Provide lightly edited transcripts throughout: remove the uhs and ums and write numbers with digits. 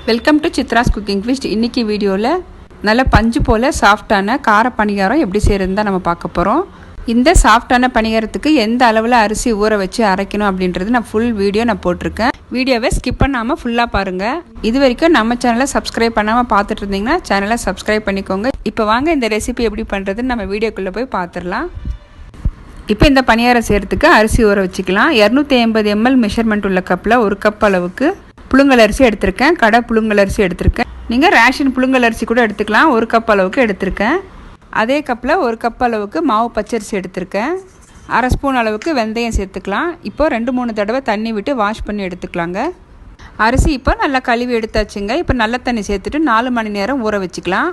Welcome to Chitra's cooking feast. இன்றைக்கி வீடியோவில் நல்ல பஞ்சு போல் சாஃப்டான கார பணிகாரம் எப்படி செய்கிறதுன்னு தான் நம்ம பார்க்க போகிறோம். இந்த சாஃப்டான பணிகாரத்துக்கு எந்த அளவில் அரிசி ஊற வச்சு அரைக்கணும் அப்படின்றது நான் ஃபுல் வீடியோ போட்டிருக்கேன். வீடியோவை ஸ்கிப் பண்ணாமல் ஃபுல்லாக பாருங்கள். இது வரைக்கும் நம்ம சேனலை சப்ஸ்கிரைப் பண்ணாமல் பார்த்துட்டு இருந்தீங்கன்னா சேனலை சப்ஸ்கிரைப் பண்ணிக்கோங்க. இப்போ வாங்க இந்த ரெசிபி எப்படி பண்ணுறதுன்னு நம்ம வீடியோக்குள்ளே போய் பார்த்துடலாம். இப்போ இந்த பணியாரம் செய்கிறதுக்கு அரிசி ஊற வச்சுக்கலாம். 250 ml மெஷர்மெண்ட் உள்ள கப்பில் 1 கப் அளவுக்கு புழுங்கல் அரிசி எடுத்திருக்கேன். கடை புழுங்கல் அரிசி எடுத்திருக்கேன். நீங்கள் ரேஷன் புழுங்கல் அரிசி கூட எடுத்துக்கலாம். 1 கப் அளவுக்கு எடுத்திருக்கேன். அதே கப்பில் 1 கப் அளவுக்கு மாவு பச்சரிசி எடுத்திருக்கேன். 1/2 ஸ்பூன் அளவுக்கு வெந்தயம் சேர்த்துக்கலாம். இப்போ 2-3 தடவை தண்ணி விட்டு வாஷ் பண்ணி எடுத்துக்கலாங்க. அரிசி இப்போ நல்லா கழுவி எடுத்தாச்சுங்க. இப்போ நல்ல தண்ணி சேர்த்துட்டு 4 மணி நேரம் ஊற வச்சுக்கலாம்.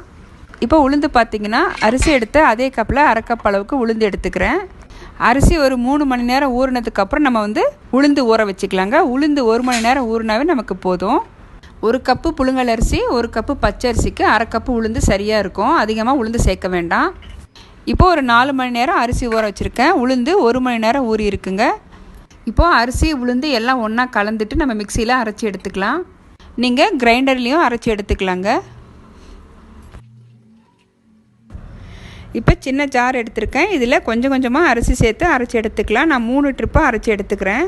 இப்போ உளுந்து பார்த்திங்கன்னா அரிசி எடுத்த அதே கப்பில் 1/2 கப் அளவுக்கு உளுந்து எடுத்துக்கிறேன். அரிசி ஒரு 3 மணி நேரம் ஊறினதுக்கப்புறம் நம்ம உளுந்து ஊற வச்சுக்கலாங்க. உளுந்து 1 மணி நேரம் ஊறினாவே நமக்கு போதும். 1 கப்பு புழுங்கல் அரிசி 1 கப்பு பச்சரிசிக்கு 1/2 கப்பு உளுந்து சரியாக இருக்கும். அதிகமாக உளுந்து சேர்க்க வேண்டாம். இப்போது ஒரு 4 மணி நேரம் அரிசி ஊற வச்சுருக்கேன். உளுந்து 1 மணி நேரம் ஊறி இருக்குங்க. இப்போது அரிசி உளுந்து எல்லாம் ஒன்றா கலந்துட்டு நம்ம மிக்சியில் அரைச்சி எடுத்துக்கலாம். நீங்கள் கிரைண்டர்லேயும் அரைச்சி எடுத்துக்கலாங்க. இப்போ சின்ன ஜார் எடுத்துருக்கேன். இதில் கொஞ்சம் கொஞ்சமாக அரிசி சேர்த்து அரைச்சி எடுத்துக்கலாம். நான் 3 ட்ரிப்பாக அரைச்சி எடுத்துக்கிறேன்.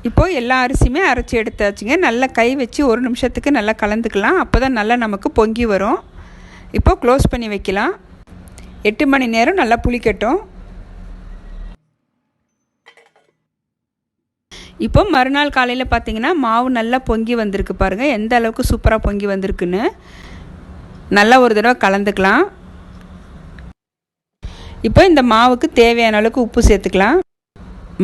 இப்போது எல்லா அரிசியுமே அரைச்சி எடுத்தாச்சுங்க. நல்லா கை வச்சு 1 நிமிஷத்துக்கு நல்லா கலந்துக்கலாம். அப்போ தான் நல்லா நமக்கு பொங்கி வரும். இப்போது க்ளோஸ் பண்ணி வைக்கலாம். 8 மணி நேரம் நல்லா புளிக்கட்டும். இப்போ மறுநாள் காலையில் பார்த்திங்கன்னா மாவு நல்லா பொங்கி வந்திருக்கு பாருங்கள். எந்த அளவுக்கு சூப்பராக பொங்கி வந்திருக்குன்னு நல்லா ஒரு தடவை கலந்துக்கலாம். இப்போ இந்த மாவுக்கு தேவையான அளவுக்கு உப்பு சேர்த்துக்கலாம்.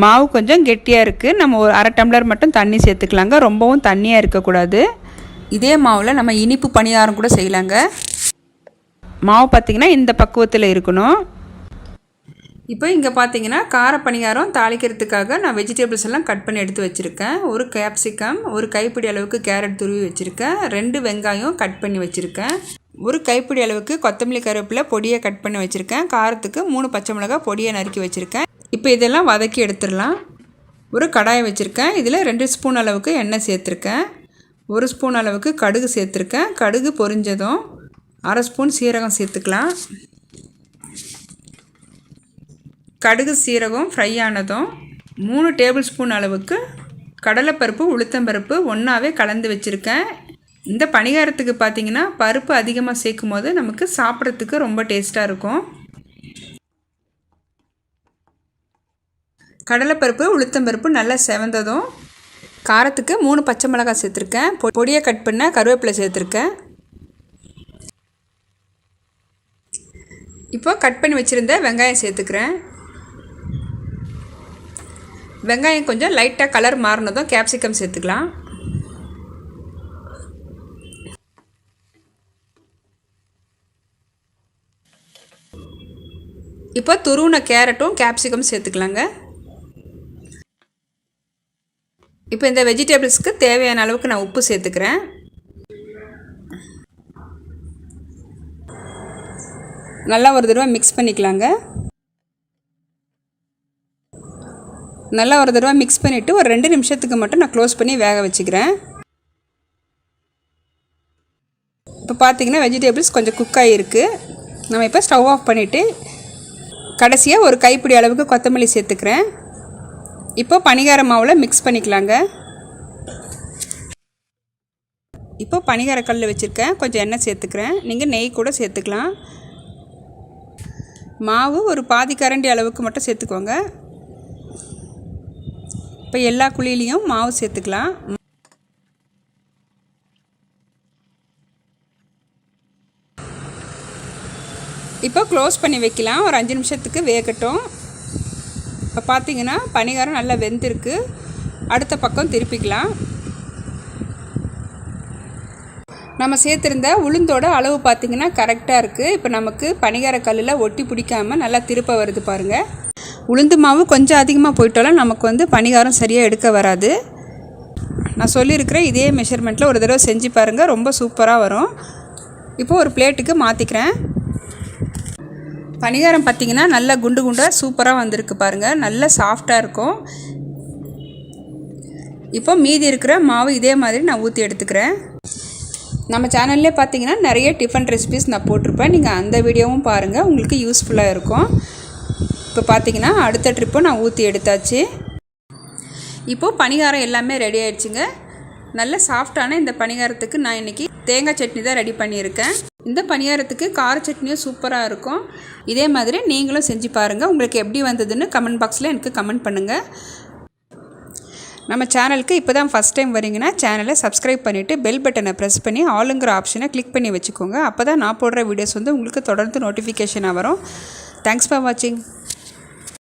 மாவு கொஞ்சம் கெட்டியாக இருக்குது. நம்ம ஒரு 1/2 டம்ளர் மட்டும் தண்ணி சேர்த்துக்கலாங்க. ரொம்பவும் தண்ணியாக இருக்கக்கூடாது. இதே மாவில் நம்ம இனிப்பு பணியாரம் கூட செய்யலாங்க. மாவு பார்த்திங்கன்னா இந்த பக்குவத்தில் இருக்கணும். இப்போ இங்கே பார்த்தீங்கன்னா கார பணியாரம் தாளிக்கிறதுக்காக நான் வெஜிடபிள்ஸ் எல்லாம் கட் பண்ணி எடுத்து வச்சுருக்கேன். ஒரு கேப்சிகம், ஒரு கைப்பிடி அளவுக்கு கேரட் துருவி வச்சுருக்கேன். 2 வெங்காயம் கட் பண்ணி வச்சுருக்கேன். ஒரு கைப்பிடி அளவுக்கு கொத்தமல்லி கருவேப்பிலை பொடியை கட் பண்ணி வச்சுருக்கேன். காரத்துக்கு 3 பச்சை மிளகாய் பொடியை நறுக்கி வச்சுருக்கேன். இப்போ இதெல்லாம் வதக்கி எடுத்துடலாம். ஒரு கடாயை வச்சுருக்கேன். இதில் 2 ஸ்பூன் அளவுக்கு எண்ணெய் சேர்த்துருக்கேன். 1 ஸ்பூன் அளவுக்கு கடுகு சேர்த்துருக்கேன். கடுகு பொரிஞ்சதும் 1/2 ஸ்பூன் சீரகம் சேர்த்துக்கலாம். கடுகு சீரகம் ஃப்ரை ஆனதும் 3 டேபிள் ஸ்பூன் அளவுக்கு கடலைப்பருப்பு உளுத்தம்பருப்பு ஒன்றாவே கலந்து வச்சுருக்கேன். இந்த பணிகாரத்துக்கு பார்த்திங்கன்னா பருப்பு அதிகமாக சேர்க்கும் போது நமக்கு சாப்பிட்றதுக்கு ரொம்ப டேஸ்ட்டாக இருக்கும். கடலைப்பருப்பு உளுத்தம்பருப்பு நல்லா செவந்ததும் காரத்துக்கு 3 பச்சை மிளகாய் சேர்த்துருக்கேன். பொடியை கட் பண்ண கருவேப்பிலை சேர்த்துருக்கேன். இப்போ கட் பண்ணி வச்சுருந்த வெங்காயம் சேர்த்துக்கிறேன். வெங்காயம் கொஞ்சம் லைட்டாக கலர் மாறினதும் கேப்சிகம் சேர்த்துக்கலாம். இப்போ துருவின கேரட்டும் கேப்சிகம் சேர்த்துக்கலாங்க. இப்போ இந்த வெஜிடபிள்ஸ்க்கு தேவையான அளவுக்கு நான் உப்பு சேர்த்துக்கிறேன். நல்லா ஒரு தடவை மிக்ஸ் பண்ணிக்கலாங்க. நல்லா ஒரு தடவை மிக்ஸ் பண்ணிவிட்டு ஒரு 2 நிமிஷத்துக்கு மட்டும் நான் க்ளோஸ் பண்ணி வேக வச்சுக்கிறேன். இப்போ பார்த்திங்கன்னா வெஜிடபிள்ஸ் கொஞ்சம் குக் ஆகிருக்கு. நம்ம இப்போ ஸ்டவ் ஆஃப் பண்ணிவிட்டு கடைசியாக ஒரு கைப்பிடி அளவுக்கு கொத்தமல்லி சேர்த்துக்கிறேன். இப்போ பணிகார மாவில் மிக்ஸ் பண்ணிக்கலாங்க. இப்போ பணிகார கல் வச்சுருக்கேன். கொஞ்சம் எண்ணெய் சேர்த்துக்கிறேன். நீங்கள் நெய் கூட சேர்த்துக்கலாம். மாவு ஒரு பாதி கரண்டி அளவுக்கு மட்டும் சேர்த்துக்கோங்க. இப்போ எல்லா குழியிலையும் மாவு சேர்த்துக்கலாம். இப்போ க்ளோஸ் பண்ணி வைக்கலாம். ஒரு 5 நிமிஷத்துக்கு வேகட்டும். இப்போ பார்த்திங்கன்னா பணிகாரம் நல்லா வெந்திருக்கு. அடுத்த பக்கம் திருப்பிக்கலாம். நம்ம சேர்த்துருந்த உளுந்தோட அளவு பார்த்திங்கன்னா கரெக்டாக இருக்குது. இப்போ நமக்கு பணிகார கல்லில் ஒட்டி பிடிக்காமல் நல்லா திருப்ப வருது பாருங்கள். உளுந்து மாவு கொஞ்சம் அதிகமாக போயிட்டாலும் நமக்கு பணிகாரம் சரியாக எடுக்க வராது. நான் சொல்லியிருக்கிறேன் இதே மெஷர்மெண்ட்டில் ஒரு தடவை செஞ்சு பாருங்கள். ரொம்ப சூப்பராக வரும். இப்போது ஒரு பிளேட்டுக்கு மாற்றிக்கிறேன். பணிகாரம் பார்த்திங்கன்னா நல்லா குண்டு குண்டாக சூப்பராக வந்திருக்கு பாருங்கள். நல்லா சாஃப்டாக இருக்கும். இப்போ மீதி இருக்கிற மாவு இதே மாதிரி நான் ஊற்றி எடுத்துக்கிறேன். நம்ம சேனல்லே பார்த்தீங்கன்னா நிறைய டிஃபன் ரெசிபிஸ் நான் போட்டிருப்பேன். நீங்கள் அந்த வீடியோவும் பாருங்கள், உங்களுக்கு யூஸ்ஃபுல்லாக இருக்கும். இப்போ பார்த்தீங்கன்னா அடுத்த ட்ரிப்பும் நான் ஊற்றி எடுத்தாச்சு. இப்போது பணிகாரம் எல்லாமே ரெடி ஆகிடுச்சுங்க. நல்ல சாஃப்டான இந்த பணிகாரத்துக்கு நான் இன்றைக்கி தேங்காய் சட்னி தான் ரெடி பண்ணியிருக்கேன். இந்த பணிகாரத்துக்கு கார சட்னியும் சூப்பராக இருக்கும். இதே மாதிரி நீங்களும் செஞ்சு பாருங்கள். உங்களுக்கு எப்படி வந்ததுன்னு கமெண்ட் பாக்ஸில் எனக்கு கமெண்ட் பண்ணுங்கள். நம்ம சேனலுக்கு இப்போ தான் ஃபஸ்ட் டைம் வரீங்கன்னா சேனலை சப்ஸ்கிரைப் பண்ணிவிட்டு பெல் பட்டனை ப்ரெஸ் பண்ணி ஆளுங்கிற ஆப்ஷனை கிளிக் பண்ணி வச்சுக்கோங்க. அப்போ தான் நான் போடுற வீடியோஸ் வந்து உங்களுக்கு தொடர்ந்து நோட்டிஃபிகேஷனாக வரும். தேங்க்ஸ் ஃபார் வாட்சிங்.